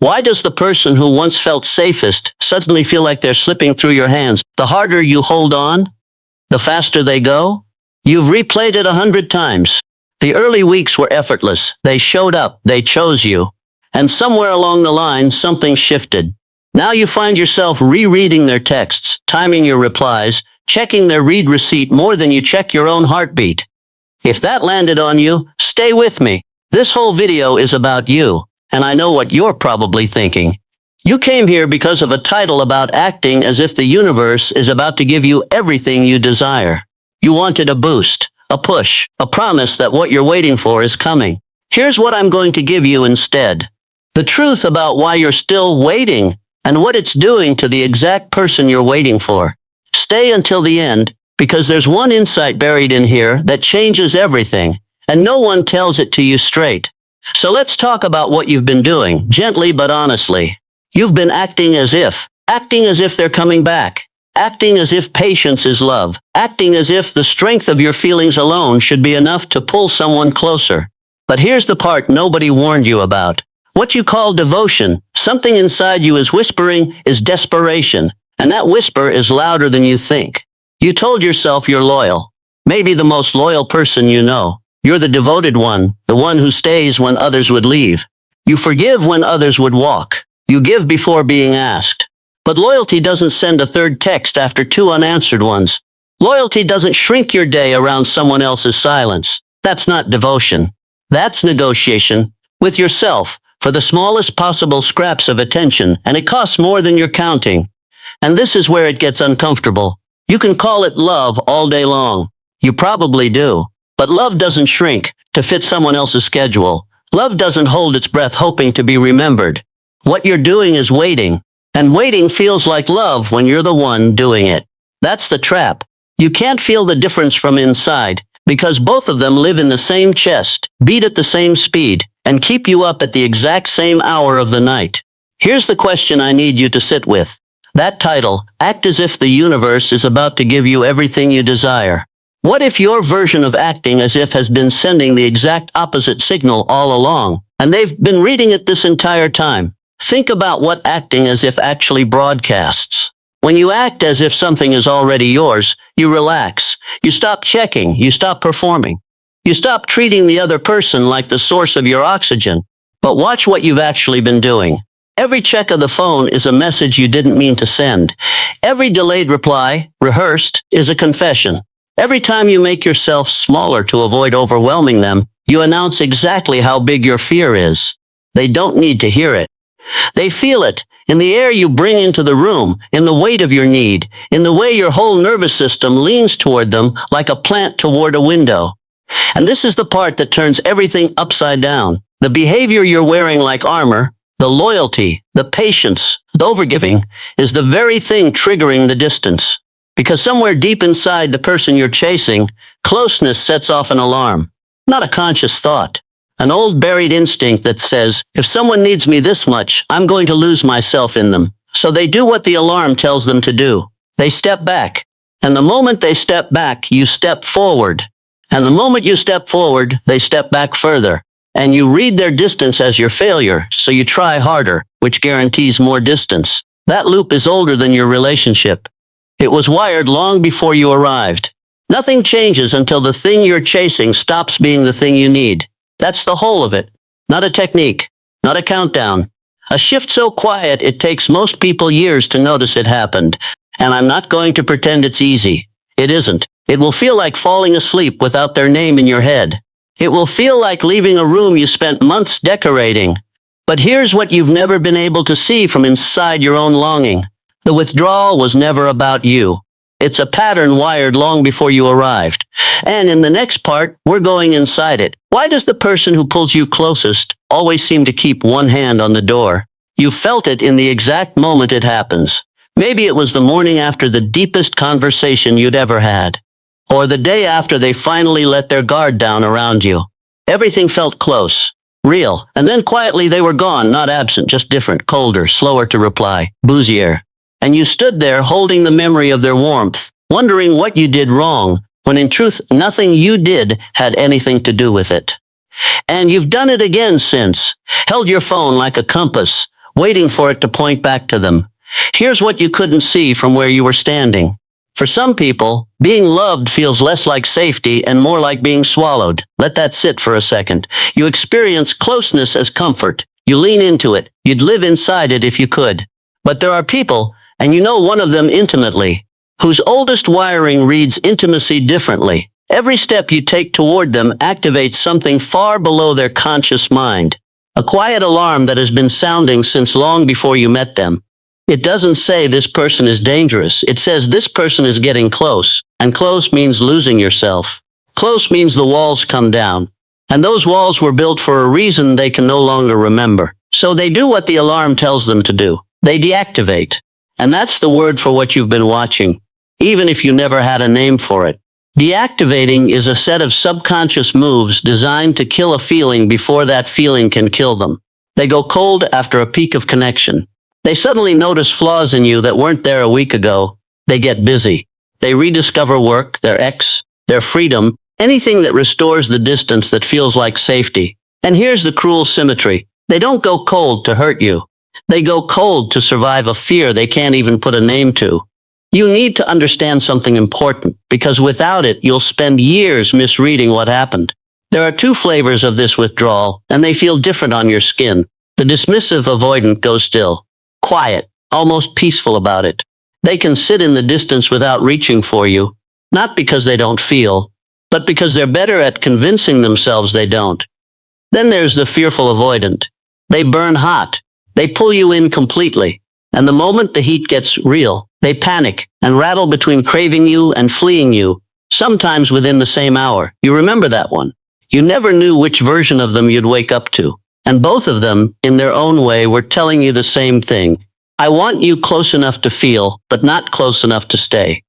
Why does the person who once felt safest suddenly feel like they're slipping through your hands? The harder you hold on, the faster they go? You've replayed it 100 times. The early weeks were effortless. They showed up. They chose you. And somewhere along the line, something shifted. Now you find yourself rereading their texts, timing your replies, checking their read receipt more than you check your own heartbeat. If that landed on you, stay with me. This whole video is about you, and I know what you're probably thinking. You came here because of a title about acting as if the universe is about to give you everything you desire. You wanted a boost, a push, a promise that what you're waiting for is coming. Here's what I'm going to give you instead. The truth about why you're still waiting and what it's doing to the exact person you're waiting for. Stay until the end, because there's one insight buried in here that changes everything, and no one tells it to you straight. So let's talk about what you've been doing, gently but honestly. You've been acting as if they're coming back, acting as if patience is love, acting as if the strength of your feelings alone should be enough to pull someone closer. But here's the part nobody warned you about. What you call devotion, something inside you is whispering, is desperation, and that whisper is louder than you think. You told yourself you're loyal, maybe the most loyal person you know. You're the devoted one, the one who stays when others would leave. You forgive when others would walk. You give before being asked. But loyalty doesn't send a third text after 2 unanswered ones. Loyalty doesn't shrink your day around someone else's silence. That's not devotion. That's negotiation with yourself for the smallest possible scraps of attention, and it costs more than you're counting. And this is where it gets uncomfortable. You can call it love all day long. You probably do. But love doesn't shrink to fit someone else's schedule. Love doesn't hold its breath hoping to be remembered. What you're doing is waiting. And waiting feels like love when you're the one doing it. That's the trap. You can't feel the difference from inside, because both of them live in the same chest, beat at the same speed, and keep you up at the exact same hour of the night. Here's the question I need you to sit with. That title, Act as if the universe is about to give you everything you desire. What if your version of acting as if has been sending the exact opposite signal all along, and they've been reading it this entire time? Think about what acting as if actually broadcasts. When you act as if something is already yours, you relax. You stop checking. You stop performing. You stop treating the other person like the source of your oxygen. But watch what you've actually been doing. Every check of the phone is a message you didn't mean to send. Every delayed reply, rehearsed, is a confession. Every time you make yourself smaller to avoid overwhelming them, you announce exactly how big your fear is. They don't need to hear it. They feel it in the air you bring into the room, in the weight of your need, in the way your whole nervous system leans toward them like a plant toward a window. And this is the part that turns everything upside down. The behavior you're wearing like armor, the loyalty, the patience, the overgiving, is the very thing triggering the distance. Because somewhere deep inside the person you're chasing, closeness sets off an alarm. Not a conscious thought. An old buried instinct that says, if someone needs me this much, I'm going to lose myself in them. So they do what the alarm tells them to do. They step back. And the moment they step back, you step forward. And the moment you step forward, they step back further. And you read their distance as your failure, so you try harder, which guarantees more distance. That loop is older than your relationship. It was wired long before you arrived. Nothing changes until the thing you're chasing stops being the thing you need. That's the whole of it. Not a technique, not a countdown. A shift so quiet it takes most people years to notice it happened. And I'm not going to pretend it's easy. It isn't. It will feel like falling asleep without their name in your head. It will feel like leaving a room you spent months decorating. But here's what you've never been able to see from inside your own longing. The withdrawal was never about you. It's a pattern wired long before you arrived. And in the next part, we're going inside it. Why does the person who pulls you closest always seem to keep one hand on the door? You felt it in the exact moment it happens. Maybe it was the morning after the deepest conversation you'd ever had. Or the day after they finally let their guard down around you. Everything felt close, real, and then quietly they were gone, not absent, just different, colder, slower to reply, boozier. And you stood there holding the memory of their warmth, wondering what you did wrong, when in truth nothing you did had anything to do with it. And you've done it again since, held your phone like a compass, waiting for it to point back to them. Here's what you couldn't see from where you were standing. For some people, being loved feels less like safety and more like being swallowed. Let that sit for a second. You experience closeness as comfort. You lean into it. You'd live inside it if you could. But there are people, and you know one of them intimately, whose oldest wiring reads intimacy differently. Every step you take toward them activates something far below their conscious mind. A quiet alarm that has been sounding since long before you met them. It doesn't say this person is dangerous. It says this person is getting close. And close means losing yourself. Close means the walls come down. And those walls were built for a reason they can no longer remember. So they do what the alarm tells them to do. They deactivate. And that's the word for what you've been watching, even if you never had a name for it. Deactivating is a set of subconscious moves designed to kill a feeling before that feeling can kill them. They go cold after a peak of connection. They suddenly notice flaws in you that weren't there a week ago. They get busy. They rediscover work, their ex, their freedom, anything that restores the distance that feels like safety. And here's the cruel symmetry. They don't go cold to hurt you. They go cold to survive a fear they can't even put a name to. You need to understand something important, because without it, you'll spend years misreading what happened. There are two flavors of this withdrawal, and they feel different on your skin. The dismissive avoidant goes still. Quiet, almost peaceful about it. They can sit in the distance without reaching for you, not because they don't feel, but because they're better at convincing themselves they don't. Then there's the fearful avoidant. They burn hot. They pull you in completely. And the moment the heat gets real, they panic and rattle between craving you and fleeing you, sometimes within the same hour. You remember that one. You never knew which version of them you'd wake up to. And both of them, in their own way, were telling you the same thing. I want you close enough to feel, but not close enough to stay.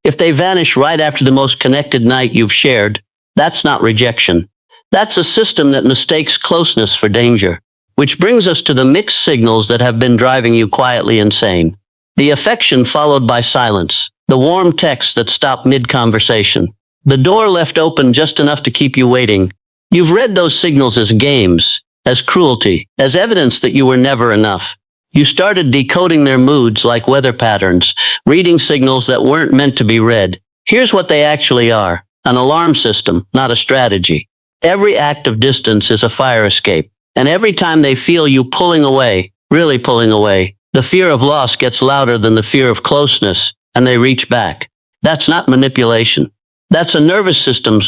If they vanish right after the most connected night you've shared, that's not rejection. That's a system that mistakes closeness for danger. Which brings us to the mixed signals that have been driving you quietly insane. The affection followed by silence. The warm text that stopped mid-conversation. The door left open just enough to keep you waiting. You've read those signals as games, as cruelty, as evidence that you were never enough. You started decoding their moods like weather patterns, reading signals that weren't meant to be read. Here's what they actually are. An alarm system, not a strategy. Every act of distance is a fire escape. And every time they feel you pulling away, really pulling away, the fear of loss gets louder than the fear of closeness, and they reach back. That's not manipulation. That's a nervous system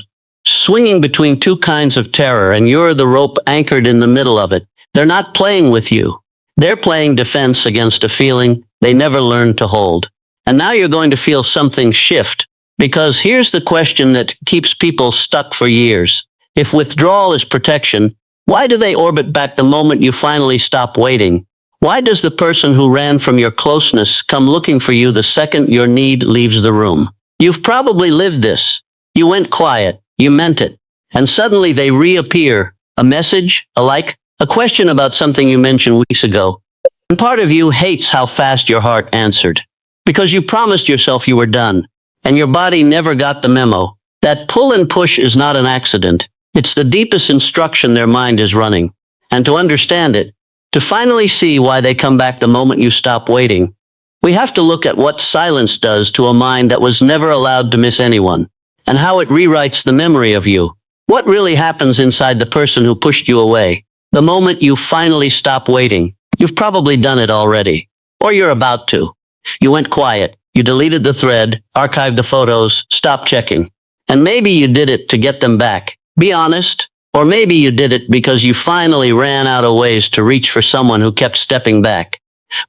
swinging between two kinds of terror, and you're the rope anchored in the middle of it. They're not playing with you. They're playing defense against a feeling they never learned to hold. And now you're going to feel something shift, because here's the question that keeps people stuck for years. If withdrawal is protection, why do they orbit back the moment you finally stop waiting? Why does the person who ran from your closeness come looking for you the second your need leaves the room? You've probably lived this. You went quiet. You meant it. And suddenly they reappear. A message, a like, a question about something you mentioned weeks ago. And part of you hates how fast your heart answered. Because you promised yourself you were done. And your body never got the memo. That pull and push is not an accident. It's the deepest instruction their mind is running. And to understand it, to finally see why they come back the moment you stop waiting, we have to look at what silence does to a mind that was never allowed to miss anyone, and how it rewrites the memory of you. What really happens inside the person who pushed you away? The moment you finally stop waiting, you've probably done it already. Or you're about to. You went quiet. You deleted the thread, archived the photos, stopped checking. And maybe you did it to get them back. Be honest. Or maybe you did it because you finally ran out of ways to reach for someone who kept stepping back.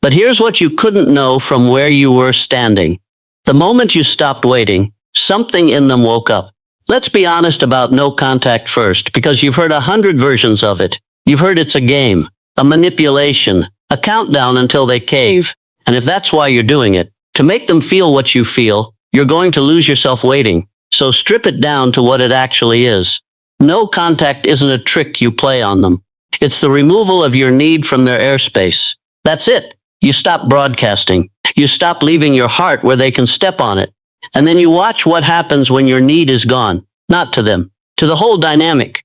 But here's what you couldn't know from where you were standing. The moment you stopped waiting, something in them woke up. Let's be honest about no contact first, because you've heard 100 versions of it. You've heard it's a game, a manipulation, a countdown until they cave. And if that's why you're doing it, to make them feel what you feel, you're going to lose yourself waiting. So strip it down to what it actually is. No contact isn't a trick you play on them. It's the removal of your need from their airspace. That's it. You stop broadcasting. You stop leaving your heart where they can step on it. And then you watch what happens when your need is gone. Not to them, to the whole dynamic.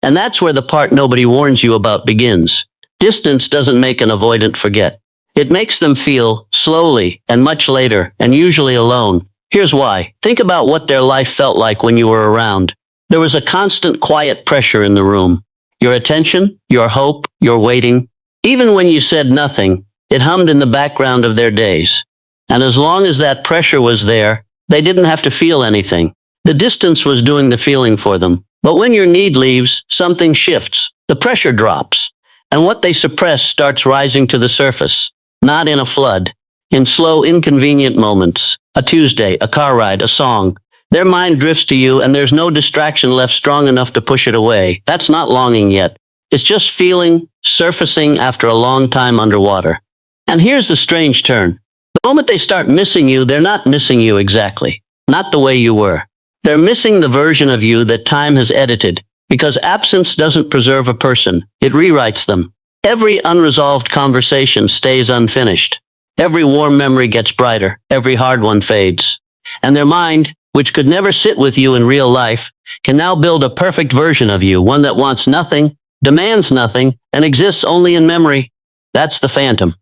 And that's where the part nobody warns you about begins. Distance doesn't make an avoidant forget. It makes them feel, slowly, and much later, and usually alone. Here's why. Think about what their life felt like when you were around. There was a constant quiet pressure in the room. Your attention, your hope, your waiting. Even when you said nothing, it hummed in the background of their days. And as long as that pressure was there, they didn't have to feel anything. The distance was doing the feeling for them. But when your need leaves, something shifts. The pressure drops. And what they suppress starts rising to the surface. Not in a flood. In slow, inconvenient moments. A Tuesday, a car ride, a song. Their mind drifts to you and there's no distraction left strong enough to push it away. That's not longing yet. It's just feeling, surfacing after a long time underwater. And here's the strange turn. The moment they start missing you, they're not missing you exactly. Not the way you were. They're missing the version of you that time has edited. Because absence doesn't preserve a person. It rewrites them. Every unresolved conversation stays unfinished. Every warm memory gets brighter. Every hard one fades. And their mind, which could never sit with you in real life, can now build a perfect version of you, one that wants nothing, demands nothing, and exists only in memory. That's the phantom.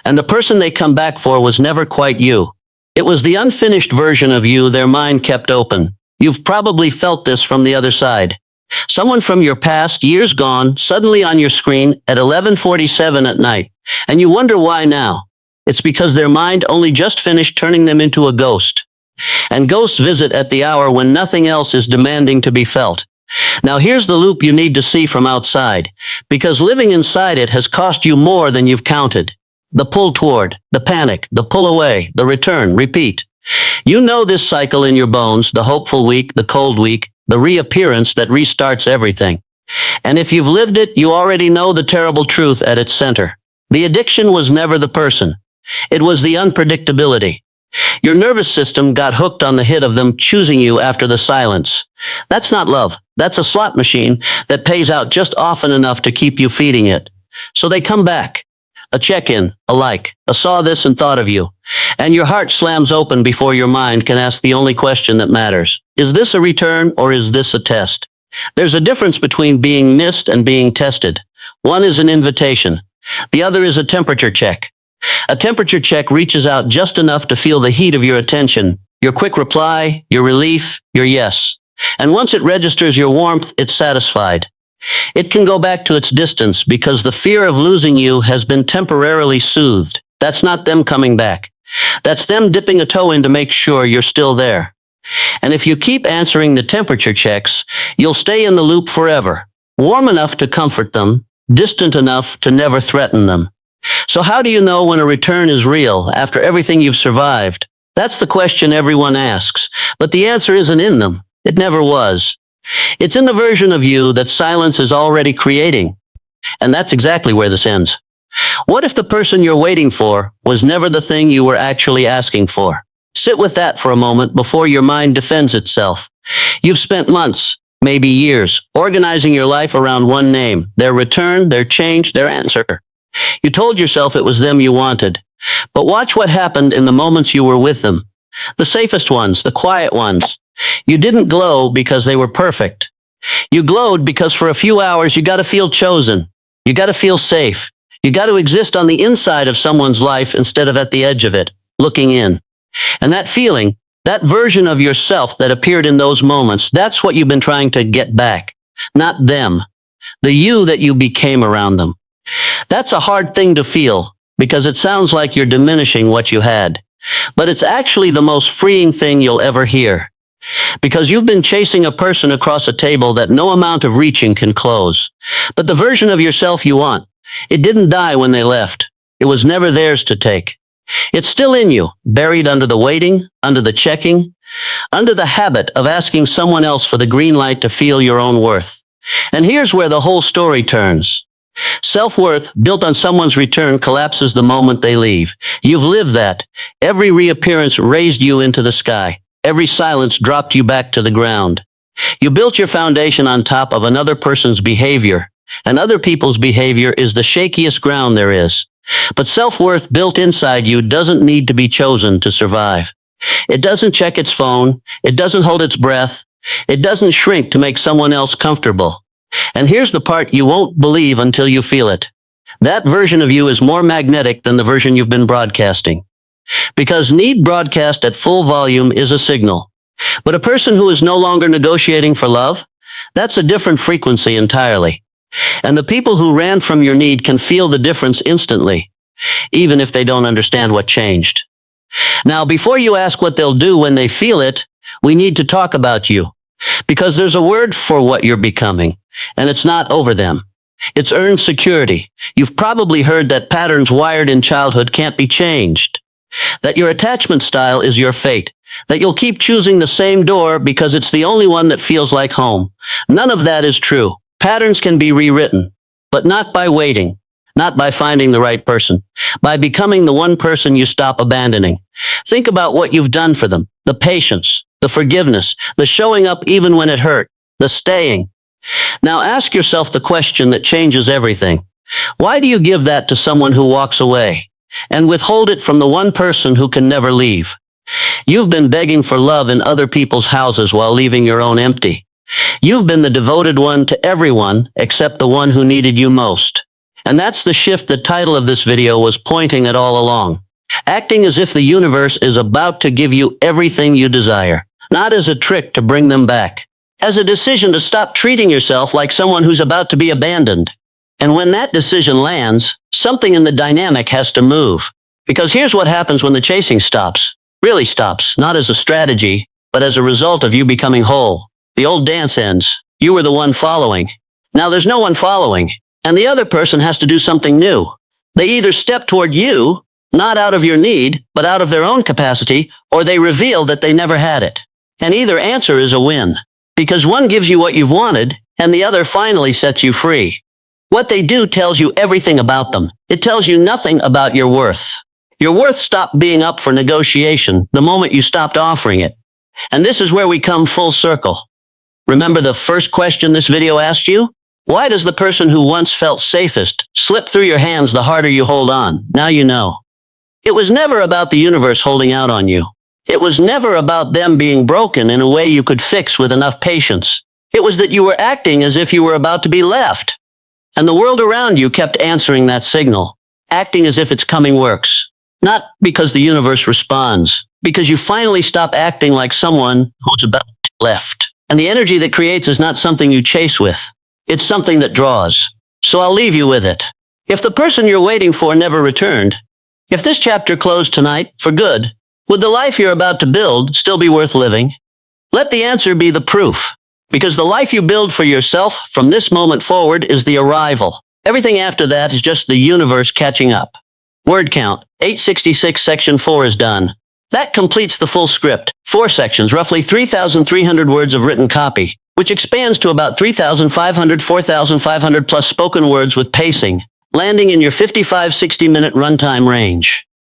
And the person they come back for was never quite you. It was the unfinished version of you their mind kept open. You've probably felt this from the other side. Someone from your past, years gone, suddenly on your screen at 11:47 at night. And you wonder why now. It's because their mind only just finished turning them into a ghost. And ghosts visit at the hour when nothing else is demanding to be felt. Now here's the loop you need to see from outside, because living inside it has cost you more than you've counted. The pull toward, the panic, the pull away, the return, repeat. You know this cycle in your bones, the hopeful week, the cold week, the reappearance that restarts everything. And if you've lived it, you already know the terrible truth at its center. The addiction was never the person. It was the unpredictability. Your nervous system got hooked on the hit of them choosing you after the silence. That's not love. That's a slot machine that pays out just often enough to keep you feeding it. So they come back. A check-in, a like, a saw this and thought of you. And your heart slams open before your mind can ask the only question that matters. Is this a return or is this a test? There's a difference between being missed and being tested. One is an invitation. The other is a temperature check. A temperature check reaches out just enough to feel the heat of your attention, your quick reply, your relief, your yes. And once it registers your warmth, it's satisfied. It can go back to its distance because the fear of losing you has been temporarily soothed. That's not them coming back. That's them dipping a toe in to make sure you're still there. And if you keep answering the temperature checks, you'll stay in the loop forever. Warm enough to comfort them, distant enough to never threaten them. So how do you know when a return is real after everything you've survived? That's the question everyone asks, but the answer isn't in them. It never was. It's in the version of you that silence is already creating. And that's exactly where this ends. What if the person you're waiting for was never the thing you were actually asking for? Sit with that for a moment before your mind defends itself. You've spent months, maybe years, organizing your life around one name, their return, their change, their answer. You told yourself it was them you wanted. But watch what happened in the moments you were with them. The safest ones, the quiet ones. You didn't glow because they were perfect. You glowed because for a few hours you got to feel chosen. You got to feel safe. You got to exist on the inside of someone's life instead of at the edge of it, looking in. And that feeling, that version of yourself that appeared in those moments, that's what you've been trying to get back. Not them. The you that you became around them. That's a hard thing to feel because it sounds like you're diminishing what you had. But it's actually the most freeing thing you'll ever hear. Because you've been chasing a person across a table that no amount of reaching can close. But the version of yourself you want, it didn't die when they left. It was never theirs to take. It's still in you, buried under the waiting, under the checking, under the habit of asking someone else for the green light to feel your own worth. And here's where the whole story turns. Self-worth built on someone's return collapses the moment they leave. You've lived that. Every reappearance raised you into the sky. Every silence dropped you back to the ground. You built your foundation on top of another person's behavior, and other people's behavior is the shakiest ground there is. But self-worth built inside you doesn't need to be chosen to survive. It doesn't check its phone. It doesn't hold its breath. It doesn't shrink to make someone else comfortable. And here's the part you won't believe until you feel it. That version of you is more magnetic than the version you've been broadcasting. Because need broadcast at full volume is a signal. But a person who is no longer negotiating for love, that's a different frequency entirely. And the people who ran from your need can feel the difference instantly, even if they don't understand what changed. Now, before you ask what they'll do when they feel it, we need to talk about you. Because there's a word for what you're becoming, and it's not over them. It's earned security. You've probably heard that patterns wired in childhood can't be changed. That your attachment style is your fate. That you'll keep choosing the same door because it's the only one that feels like home. None of that is true. Patterns can be rewritten, but not by waiting, not by finding the right person, by becoming the one person you stop abandoning. Think about what you've done for them, the patience, the forgiveness, the showing up even when it hurt, the staying. Now ask yourself the question that changes everything. Why do you give that to someone who walks away and withhold it from the one person who can never leave? You've been begging for love in other people's houses while leaving your own empty. You've been the devoted one to everyone except the one who needed you most. And that's the shift the title of this video was pointing at all along. Acting as if the universe is about to give you everything you desire, not as a trick to bring them back, as a decision to stop treating yourself like someone who's about to be abandoned. And when that decision lands, something in the dynamic has to move. Because here's what happens when the chasing stops. Really stops, not as a strategy, but as a result of you becoming whole. The old dance ends. You were the one following. Now there's no one following, and the other person has to do something new. They either step toward you, not out of your need, but out of their own capacity, or they reveal that they never had it. And either answer is a win, because one gives you what you've wanted, and the other finally sets you free. What they do tells you everything about them. It tells you nothing about your worth. Your worth stopped being up for negotiation the moment you stopped offering it. And this is where we come full circle. Remember the first question this video asked you? Why does the person who once felt safest slip through your hands the harder you hold on? Now you know. It was never about the universe holding out on you. It was never about them being broken in a way you could fix with enough patience. It was that you were acting as if you were about to be left. And the world around you kept answering that signal, acting as if it's coming works. Not because the universe responds, because you finally stop acting like someone who's about to be left. And the energy that creates is not something you chase with. It's something that draws. So I'll leave you with it. If the person you're waiting for never returned, if this chapter closed tonight for good, would the life you're about to build still be worth living? Let the answer be the proof. Because the life you build for yourself from this moment forward is the arrival. Everything after that is just the universe catching up. Word count, 866 section 4 is done. That completes the full script. 4 sections, roughly 3,300 words of written copy, which expands to about 3,500, 4,500 plus spoken words with pacing, landing in your 55-60 minute runtime range.